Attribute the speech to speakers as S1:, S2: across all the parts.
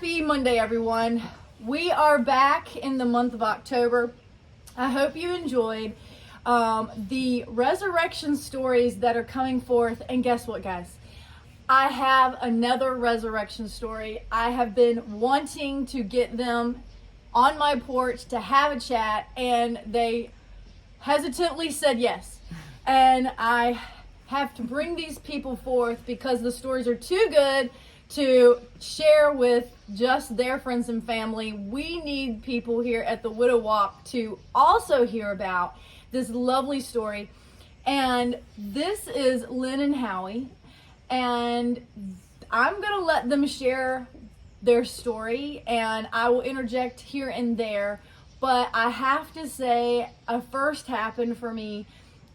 S1: Happy Monday, everyone. We are back in the month of October. I hope you enjoyed the resurrection stories that are coming forth. And guess what, guys? I have another resurrection story. I have been wanting to get them on my porch to have a chat, and they hesitantly said yes. And I have to bring these people forth because the stories are too good to share with just their friends and family. We need people here at the Widow Walk to also hear about this lovely story. And this is Lynn and Howie, and I'm going to let them share their story, and I will interject here and there. But I have to say, a first happened for me,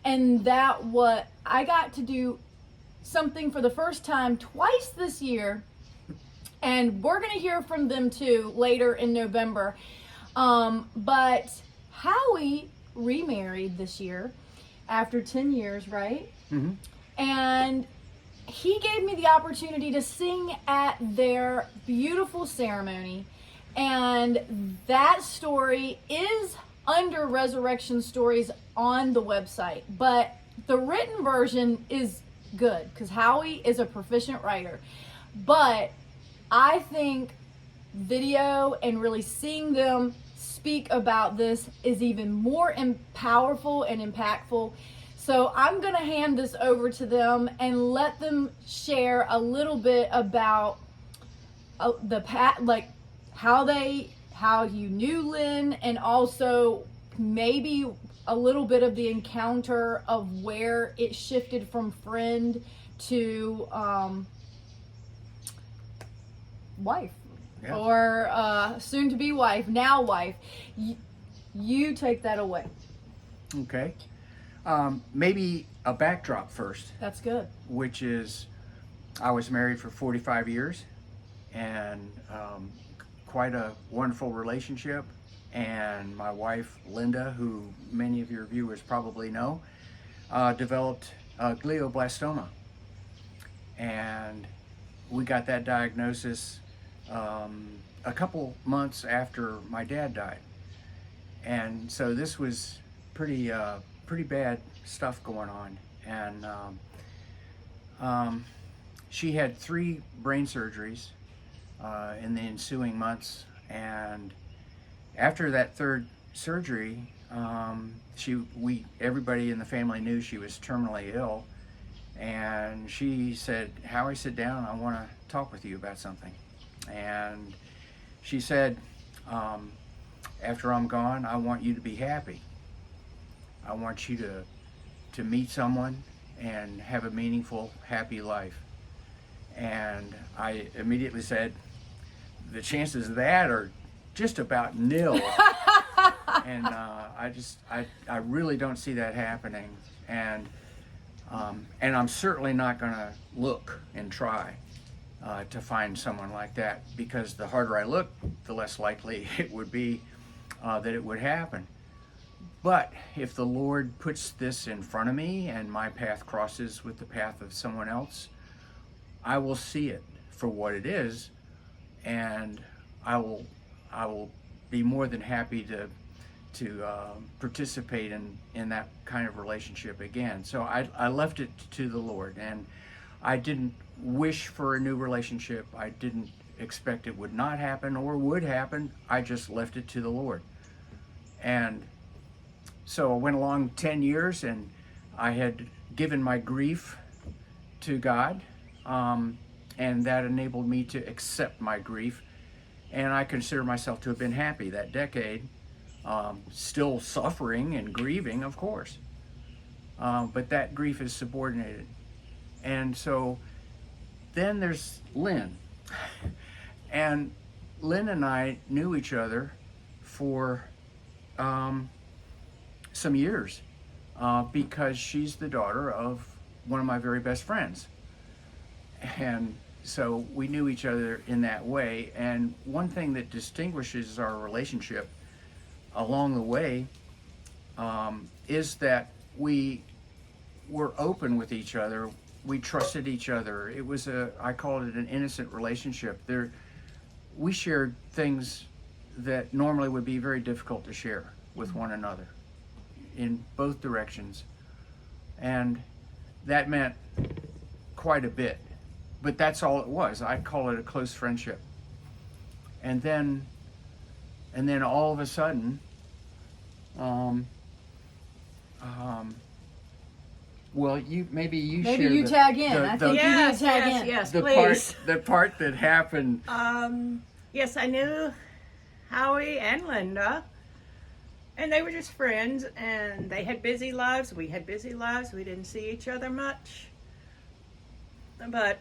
S1: and that what I got to do something for the first time twice this year, and we're going to hear from them too later in November. But Howie remarried this year after 10 years, right?
S2: Mm-hmm.
S1: And he gave me the opportunity to sing at their beautiful ceremony, and that story is under Resurrection Stories on the website, but the written version is good because Howie is a proficient writer. But I think video and really seeing them speak about this is even more powerful and impactful. So I'm going to hand this over to them and let them share a little bit about how you knew Lynn, and also maybe a little bit of the encounter of where it shifted from friend to wife.
S2: Yeah.
S1: Or soon to be wife, now wife. You take that away.
S2: Okay. Maybe a backdrop first.
S1: That's good.
S2: Which is, I was married for 45 years, and quite a wonderful relationship. And my wife, Linda, who many of your viewers probably know, developed glioblastoma. And we got that diagnosis a couple months after my dad died. And so this was pretty bad stuff going on. And she had 3 brain surgeries in the ensuing months. And after that 3rd surgery, everybody in the family knew she was terminally ill. And she said, "Howie, sit down. I want to talk with you about something." And she said, "After I'm gone, I want you to be happy. I want you to meet someone and have a meaningful, happy life." And I immediately said, "The chances of that are just about nil." And I really don't see that happening. And I'm certainly not going to look and try to find someone like that, because the harder I look, the less likely it would be that it would happen. But if the Lord puts this in front of me and my path crosses with the path of someone else, I will see it for what it is, and I will be more than happy to participate in that kind of relationship again. So I left it to the Lord, and I didn't wish for a new relationship. I didn't expect it would not happen or would happen. I just left it to the Lord. And so I went along 10 years, and I had given my grief to God, and that enabled me to accept my grief. And I consider myself to have been happy that decade, still suffering and grieving, of course. But that grief is subordinated. And so then there's Lynn. And Lynn and I knew each other for some years because she's the daughter of one of my very best friends. And so we knew each other in that way. And one thing that distinguishes our relationship along the way is that we were open with each other. We trusted each other. It was I call it an innocent relationship. we shared things that normally would be very difficult to share with one another in both directions. And that meant quite a bit. But that's all it was. I'd call it a close friendship. And then all of a sudden, well, maybe you
S1: tag in. I think you need to tag in.
S3: Yes,
S2: the
S3: please.
S2: part that happened.
S3: Yes, I knew Howie and Linda, and they were just friends, and they had busy lives. We had busy lives. We didn't see each other much. But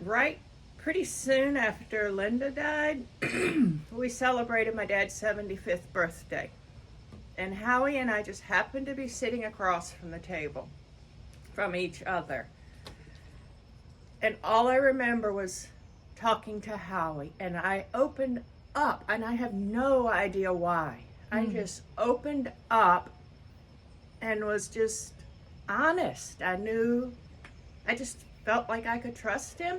S3: pretty soon after Linda died, we celebrated my dad's 75th birthday. And Howie and I just happened to be sitting across from the table from each other. And all I remember was talking to Howie, and I opened up, and I have no idea why. I just opened up and was just honest. I just felt like I could trust him.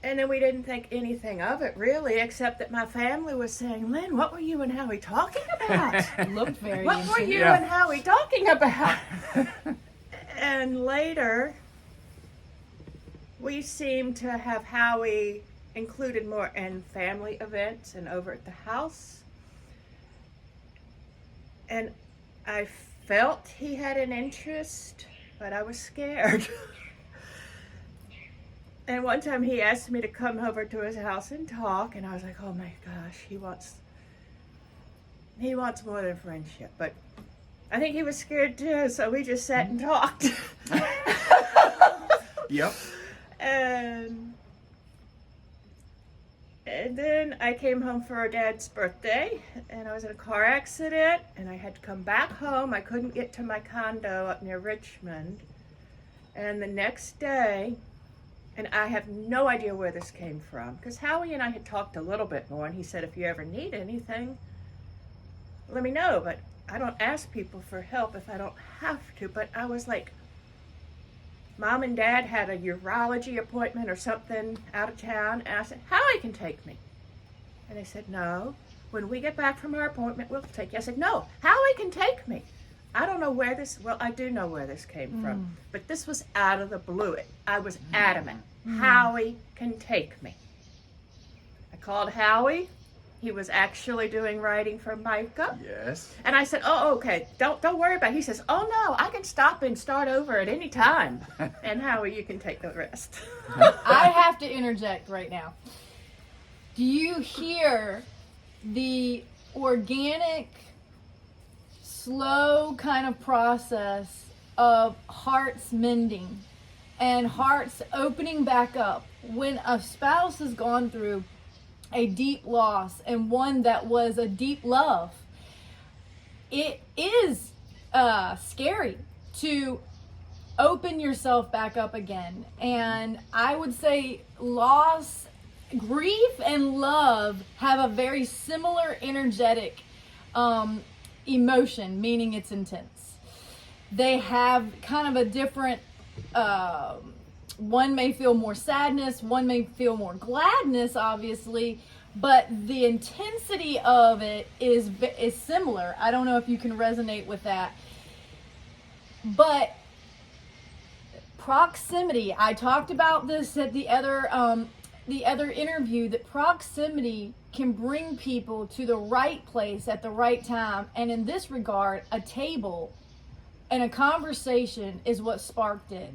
S3: And then we didn't think anything of it, really, except that my family was saying, Lynn, what were you and Howie talking about?
S1: Looked very
S3: What were you
S2: Yeah.
S3: and Howie talking about? And later, we seemed to have Howie included more in family events and over at the house. And I felt he had an interest, but I was scared. And one time he asked me to come over to his house and talk, and I was like, oh my gosh, he wants more than friendship. But I think he was scared too, so we just sat and talked.
S2: Yep.
S3: And then I came home for our dad's birthday, and I was in a car accident, and I had to come back home. I couldn't get to my condo up near Richmond. And the next day, and I have no idea where this came from, because Howie and I had talked a little bit more, and he said, if you ever need anything, let me know. But I don't ask people for help if I don't have to. But I was like, Mom and Dad had a urology appointment or something out of town, and I said, Howie can take me. And they said, no, when we get back from our appointment, we'll take you. I said, no, Howie can take me. I don't know where I do know where this came from, but this was out of the blue. I was adamant. Howie can take me. I called Howie. He was actually doing writing for Micah.
S2: Yes.
S3: And I said, oh, okay, don't worry about it. He says, oh no, I can stop and start over at any time. And Howie, you can take the rest.
S1: I have to interject right now. Do you hear the organic, slow kind of process of hearts mending and hearts opening back up when a spouse has gone through a deep loss and one that was a deep love? It is scary to open yourself back up again. And I would say loss, grief, and love have a very similar energetic emotion, meaning it's intense. They have kind of a different, one may feel more sadness, one may feel more gladness, obviously, but the intensity of it is similar. I don't know if you can resonate with that. But proximity, I talked about this at the other interview, that proximity can bring people to the right place at the right time. And in this regard, a table and a conversation is what sparked it.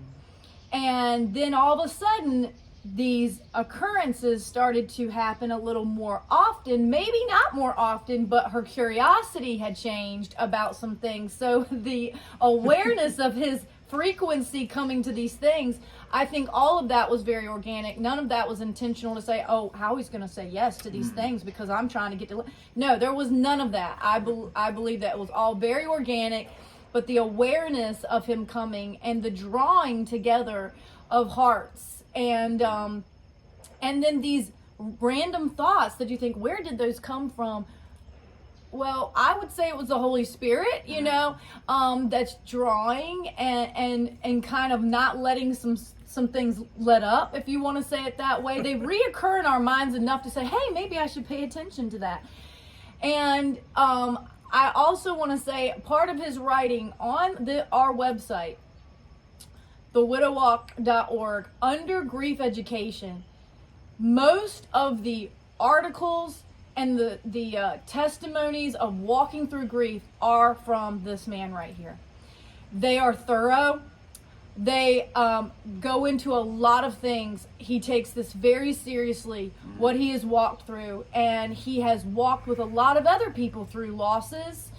S1: And then all of a sudden, these occurrences started to happen a little more often, maybe not more often, but her curiosity had changed about some things. So the awareness of his frequency coming to these things, I think all of that was very organic. None of that was intentional to say, oh, Howie's going to say yes to these things because I'm trying to get to... No, there was none of that. I believe that it was all very organic, but the awareness of him coming and the drawing together of hearts and then these random thoughts that you think, where did those come from? Well, I would say it was the Holy Spirit, you know, that's drawing and kind of not letting some some things let up, if you want to say it that way. They reoccur in our minds enough to say, hey, maybe I should pay attention to that. And I also want to say part of his writing on our website, thewidowwalk.org, under grief education, most of the articles and the testimonies of walking through grief are from this man right here. They are thorough. They go into a lot of things. He takes this very seriously, what he has walked through, and he has walked with a lot of other people through losses,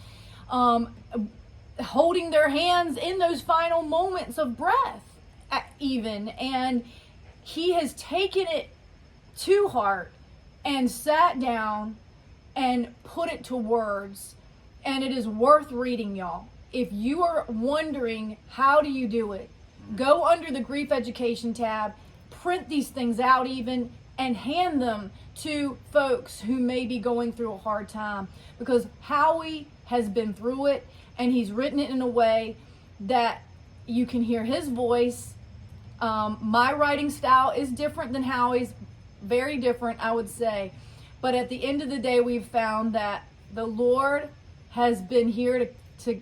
S1: holding their hands in those final moments of breath, even. And he has taken it to heart and sat down and put it to words, and it is worth reading, y'all. If you are wondering how do you do it, go under the grief education tab, print these things out even, and hand them to folks who may be going through a hard time, because Howie has been through it, and he's written it in a way that you can hear his voice. My writing style is different than Howie's, very different, I would say. But at the end of the day, we've found that the Lord has been here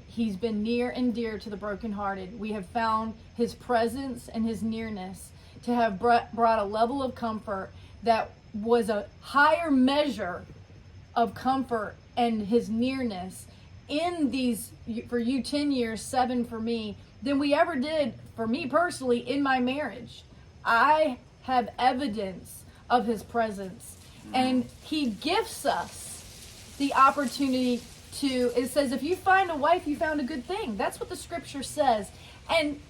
S1: he's been near and dear to the brokenhearted. We have found his presence and his nearness to have brought a level of comfort that was a higher measure of comfort, and his nearness in these, for you 10 years, 7 for me, than we ever did, for me personally, in my marriage. I have evidence of his presence, and he gifts us the opportunity to, it says, if you find a wife, you found a good thing. That's what the scripture says. And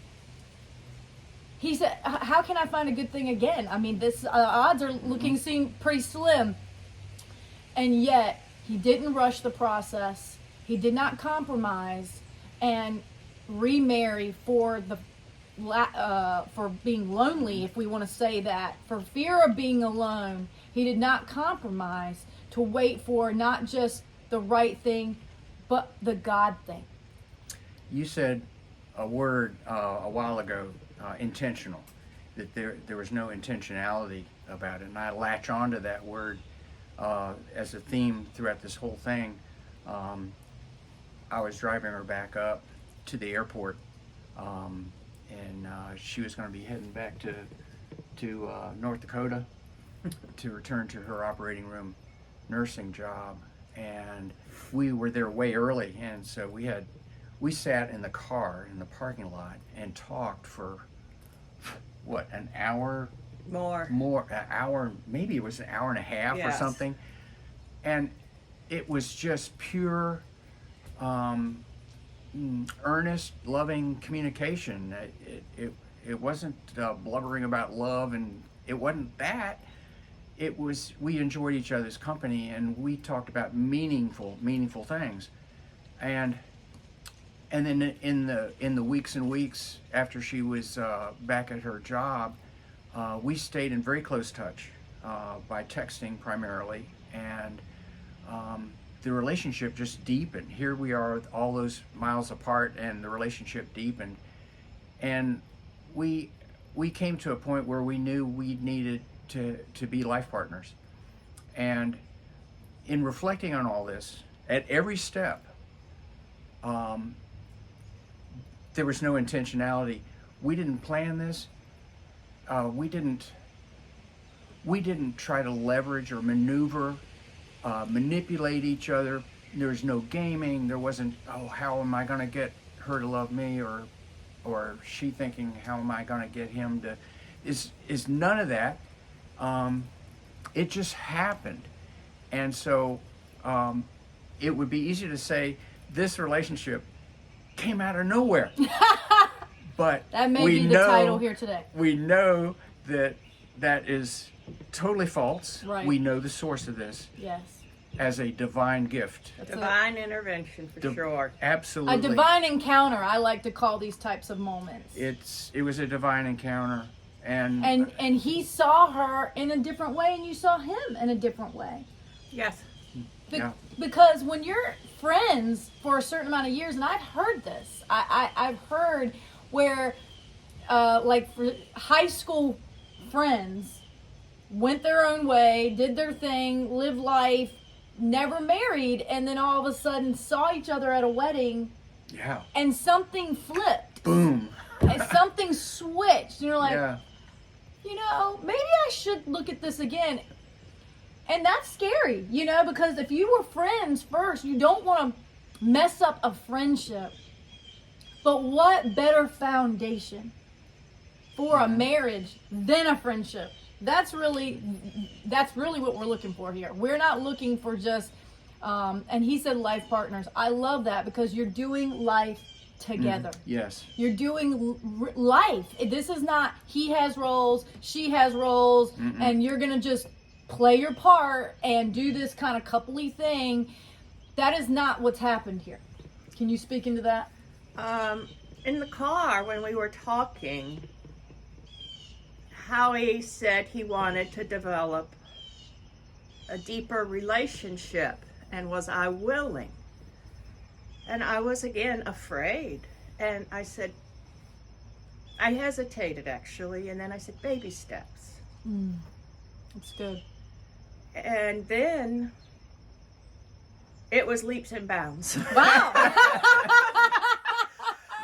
S1: he said, how can I find a good thing again? I mean, this odds are seem pretty slim. And yet, he didn't rush the process. He did not compromise and remarry for being lonely, if we want to say that. For fear of being alone, he did not compromise to wait for not just the right thing, but the God thing.
S2: You said a word a while ago, intentional, that there was no intentionality about it, and I latch onto that word as a theme throughout this whole thing. I was driving her back up to the airport, and she was going to be heading back to North Dakota to return to her operating room nursing job. And we were there way early, and so we sat in the car in the parking lot and talked for an hour more an hour, maybe it was an hour and a half. Yes. Or something, and it was just pure earnest, loving communication. It wasn't blubbering about love, and it wasn't that. It was, we enjoyed each other's company, and we talked about meaningful things. And then in the weeks and weeks after she was back at her job, we stayed in very close touch by texting primarily, and the relationship just deepened. Here we are, all those miles apart, and the relationship deepened. And we came to a point where we knew we needed to be life partners. And in reflecting on all this, at every step, there was no intentionality. We didn't plan this. We didn't try to leverage or maneuver, manipulate each other. There was no gaming. There wasn't, oh, how am I going to get her to love me, or she thinking, how am I going to get him to? Is none of that. It just happened. And so it would be easy to say this relationship came out of nowhere. But
S1: that may be the title here today.
S2: We know that is totally false.
S1: Right.
S2: We know the source of this.
S1: Yes.
S2: As a divine gift.
S3: Divine intervention, for sure.
S2: Absolutely.
S1: A divine encounter, I like to call these types of moments.
S2: It was a divine encounter.
S1: And he saw her in a different way, and you saw him in a different way.
S3: Yes.
S1: Because when you're friends for a certain amount of years, and I've heard this, I've heard where like for high school friends, went their own way, did their thing, lived life, never married, and then all of a sudden saw each other at a wedding.
S2: Yeah.
S1: And something flipped.
S2: Boom.
S1: And something switched. And you're like,
S2: Yeah.
S1: you know, maybe I should look at this again. And that's scary, you know, because if you were friends first, you don't want to mess up a friendship. But what better foundation for a marriage than a friendship? That's really what we're looking for here. We're not looking for just, and he said life partners. I love that because you're doing life together.
S2: Yes.
S1: You're doing life. This is not he has roles, she has roles, and you're going to just play your part and do this kind of coupley thing. That is not what's happened here. Can you speak into that?
S3: In the car when we were talking, Howie said he wanted to develop a deeper relationship, and was I willing? And I was again afraid, and I said, I hesitated actually, and then I said baby steps.
S1: That's good.
S3: And then it was leaps and bounds.
S1: Wow.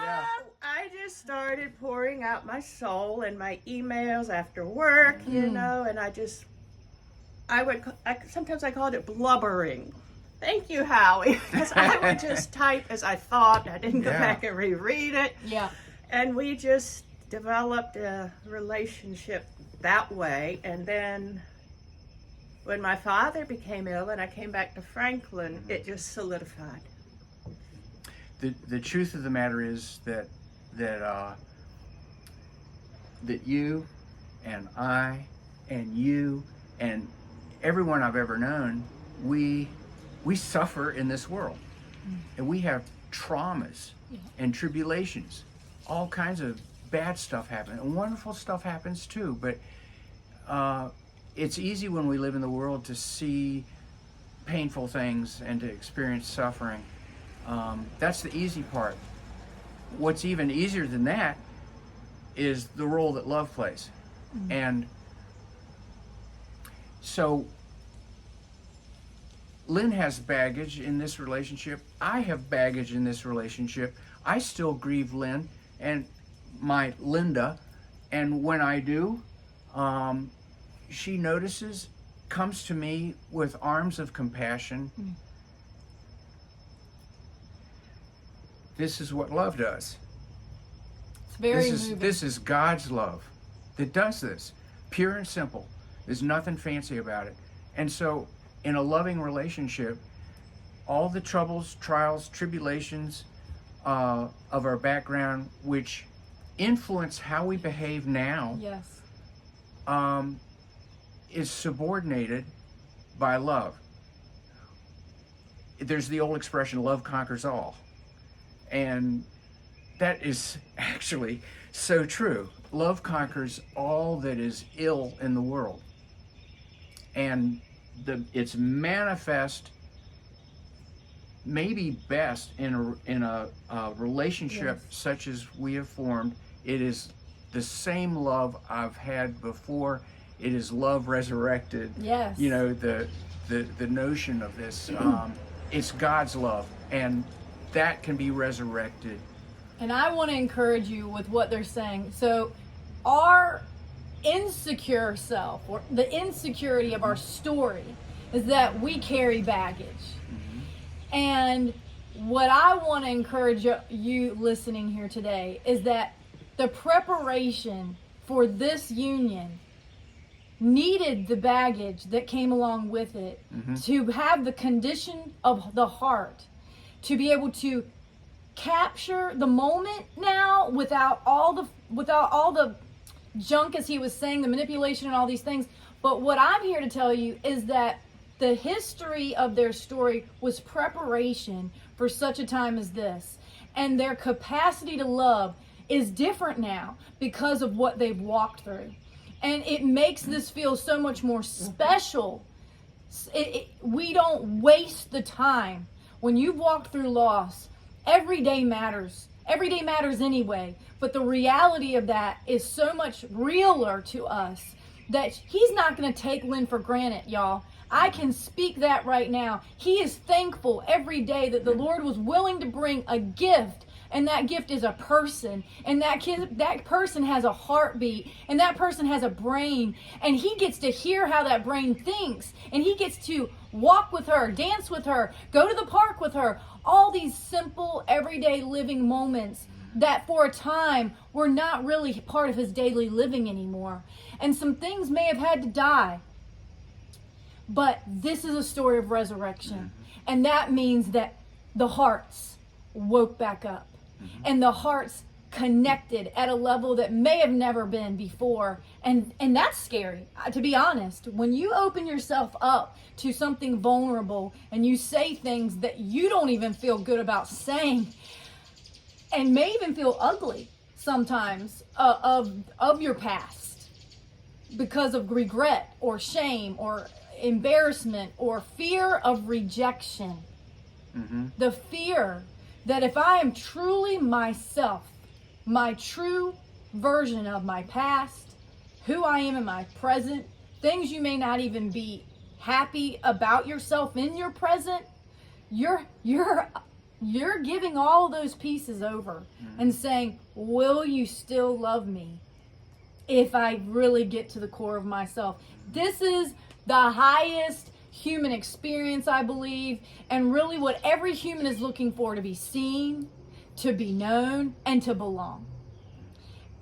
S2: Yeah.
S3: I just started pouring out my soul and my emails after work, you know, and sometimes I called it blubbering. Thank you, Howie, because I would just type as I thought. I didn't go back and reread it.
S1: Yeah.
S3: And we just developed a relationship that way. And then when my father became ill and I came back to Franklin, it just solidified.
S2: The truth of the matter is that you and I and you and everyone I've ever known, we suffer in this world, and we have traumas and tribulations. All kinds of bad stuff happens, and wonderful stuff happens too. But it's easy when we live in the world to see painful things and to experience suffering. That's the easy part. What's even easier than that is the role that love plays. And so Lynn has baggage in this relationship. I have baggage in this relationship. I still grieve Lynn and my Linda. And when I do, she notices, comes to me with arms of compassion. This is what love does.
S1: It's very moving.
S2: This is God's love that does this. Pure and simple. There's nothing fancy about it. And so in a loving relationship, all the troubles, trials, tribulations of our background, which influence how we behave now,
S1: Yes.
S2: is subordinated by love. There's the old expression, love conquers all. And that is actually so true. Love conquers all that is ill in the world. And it's manifest maybe best in a relationship such as we have formed. It is the same love I've had before. It is love resurrected.
S1: Yes.
S2: You know, the notion of this, it's God's love, and that can be resurrected.
S1: And I want to encourage you with what they're saying. So our insecure self, or the insecurity of our story, is that we carry baggage. And what I want to encourage you listening here today is that the preparation for this union needed the baggage that came along with it, to have the condition of the heart, to be able to capture the moment now without all the junk, as he was saying, the manipulation and all these things. But what I'm here to tell you is that the history of their story was preparation for such a time as this. And their capacity to love is different now because of what they've walked through. And it makes this feel so much more special. We don't waste the time. When you've walked through loss, every day matters. every day matters anyway. But the reality of that is so much realer to us that he's not going to take Lynn for granted, y'all. I can speak that right now. He is thankful every day that the Lord was willing to bring a gift, and that gift is a person, and that person has a heartbeat, and that person has a brain, and he gets to hear how that brain thinks, and he gets to walk with her, dance with her, go to the park with her, all these simple everyday living moments that for a time were not really part of his daily living anymore. And some things may have had to die. But this is a story of resurrection. And that means that the hearts woke back up. And the hearts connected at a level that may have never been before. And that's scary, to be honest. When you open yourself up to something vulnerable and you say things that you don't even feel good about saying, and may even feel ugly sometimes of your past because of regret or shame or embarrassment or fear of rejection. The fear that if I am truly myself, my true version of my past, who I am in my present, things you may not even be happy about yourself in your present, you're giving all those pieces over and saying, will you still love me if I really get to the core of myself? This is the highest human experience, I believe, and really what every human is looking for: to be seen, to be known, and to belong.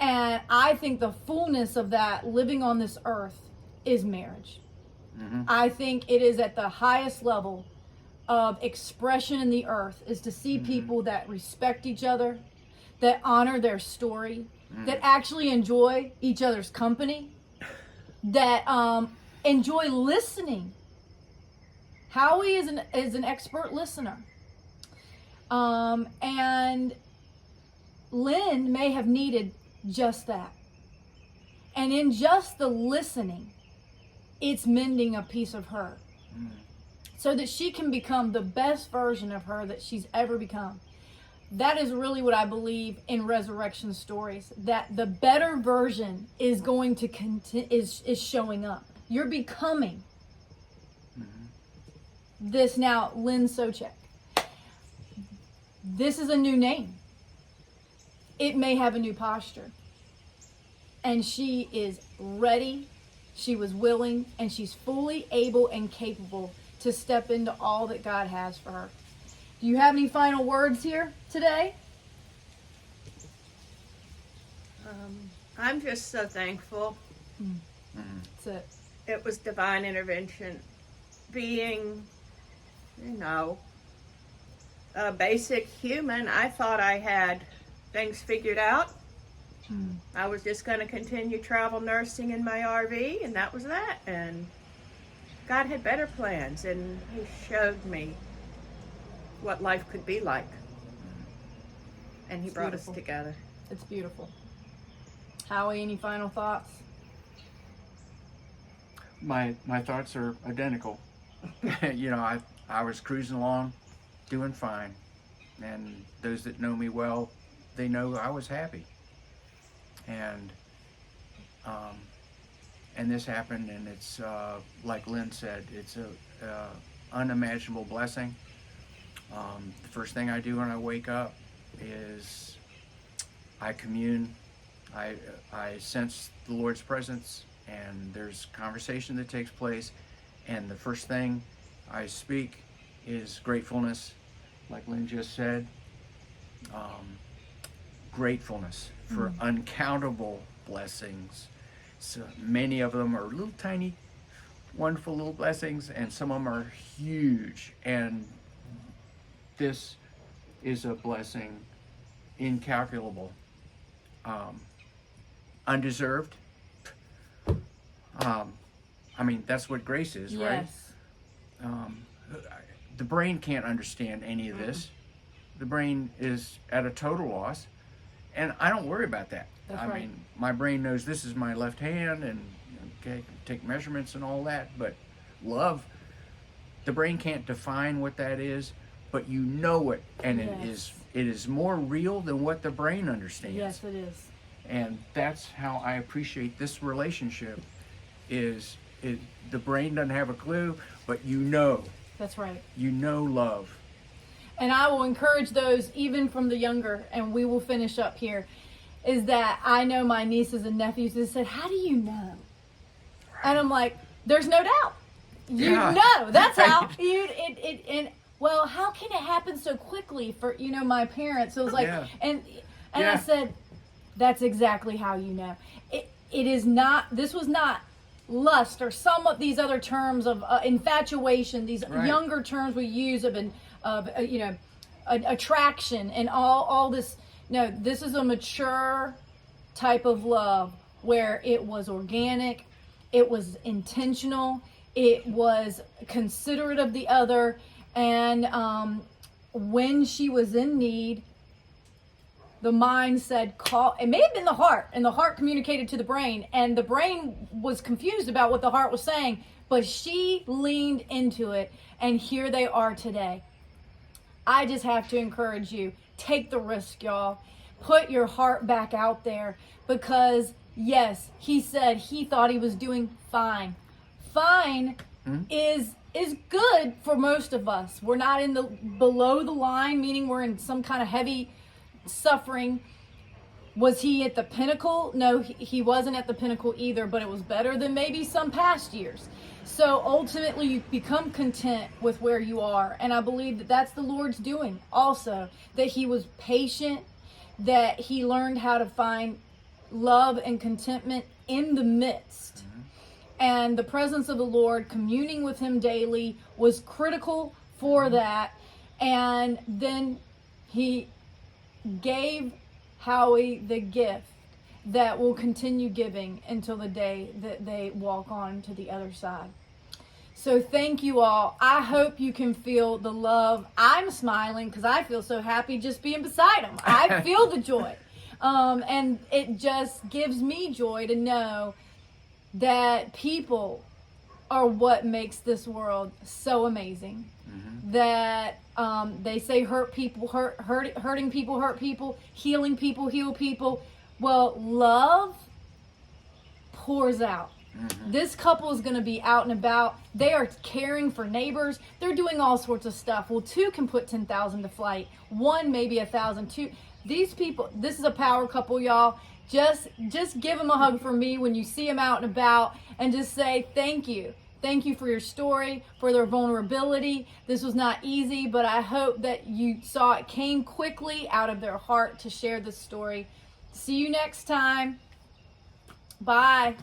S1: And I think the fullness of that living on this earth is marriage. I think it is at the highest level of expression in the earth, is to see people that respect each other, that honor their story, that actually enjoy each other's company, that enjoy listening. Howie is an expert listener. And Lynn may have needed just that. And in just the listening, it's mending a piece of her. So that she can become the best version of her that she's ever become. That is really what I believe in resurrection stories. That the better version is going to is showing up. You're becoming this now, Lynn Soucek. This is a new name. It may have a new posture. And she is ready, she was willing, and she's fully able and capable to step into all that God has for her. Do you have any final words here today?
S3: I'm just so thankful.
S1: That's it.
S3: It was divine intervention. Being, a basic human, I thought I had things figured out. I was just going to continue travel nursing in my RV, and that was that. And God had better plans, and He showed me what life could be like. And He brought us together.
S1: It's beautiful. Howie, any final thoughts?
S2: My thoughts are identical. I was cruising along, doing fine. And those that know me well, they know I was happy. And this happened, and it's like Lynn said, it's a unimaginable blessing. The first thing I do when I wake up is I commune. I sense the Lord's presence, and there's conversation that takes place, and the first thing I speak is gratefulness, like Lynn just said. Gratefulness for uncountable blessings. So many of them are little tiny, wonderful little blessings, and some of them are huge. And this is a blessing incalculable, undeserved. That's what grace is, right?
S1: Yes.
S2: The brain can't understand any of this. The brain is at a total loss. And I don't worry about that.
S1: That's right.
S2: My brain knows this is my left hand, and take measurements and all that. But love, the brain can't define what that is, but you know it, and it is it is more real than what the brain understands.
S1: Yes, it is.
S2: And that's how I appreciate this relationship. The brain doesn't have a clue, but you know.
S1: That's right.
S2: You know love.
S1: And I will encourage those, even from the younger, and we will finish up here, is that I know my nieces and nephews that said, how do you know? And I'm like, there's no doubt. You know. That's how. Well, how can it happen so quickly for, my parents? So it was like, and I said, that's exactly how you know. It is not, this was not lust or some of these other terms of infatuation, these younger terms we use of attraction and all this. No, this is a mature type of love where it was organic, it was intentional, it was considerate of the other, and when she was in need, the mind said, call. It may have been the heart, and the heart communicated to the brain, and the brain was confused about what the heart was saying, but she leaned into it, and here they are today. I just have to encourage you, take the risk, y'all. Put your heart back out there, because yes, he said he thought he was doing fine. Fine is good for most of us. We're not in the below the line, meaning we're in some kind of heavy suffering. Was he at the pinnacle? No, he wasn't at the pinnacle either, but it was better than maybe some past years. So ultimately you become content with where you are, and I believe that that's the Lord's doing also, that he was patient, that he learned how to find love and contentment in the midst. And the presence of the Lord, communing with him daily, was critical for that. And then he gave Howie the gift that will continue giving until the day that they walk on to the other side. So thank you all. I hope you can feel the love. I'm smiling because I feel so happy just being beside him. I feel the joy. And it just gives me joy to know that people are what makes this world so amazing. That they say hurting people hurt people, healing people heal people. Well, love pours out. This couple is going to be out and about. They are caring for neighbors. They're doing all sorts of stuff. Well, two can put 10,000 to flight. One, maybe 1,000. Two. These people, this is a power couple, y'all. Just give them a hug for me when you see them out and about, and just say thank you. Thank you for your story, for their vulnerability. This was not easy, but I hope that you saw it came quickly out of their heart to share this story. See you next time. Bye.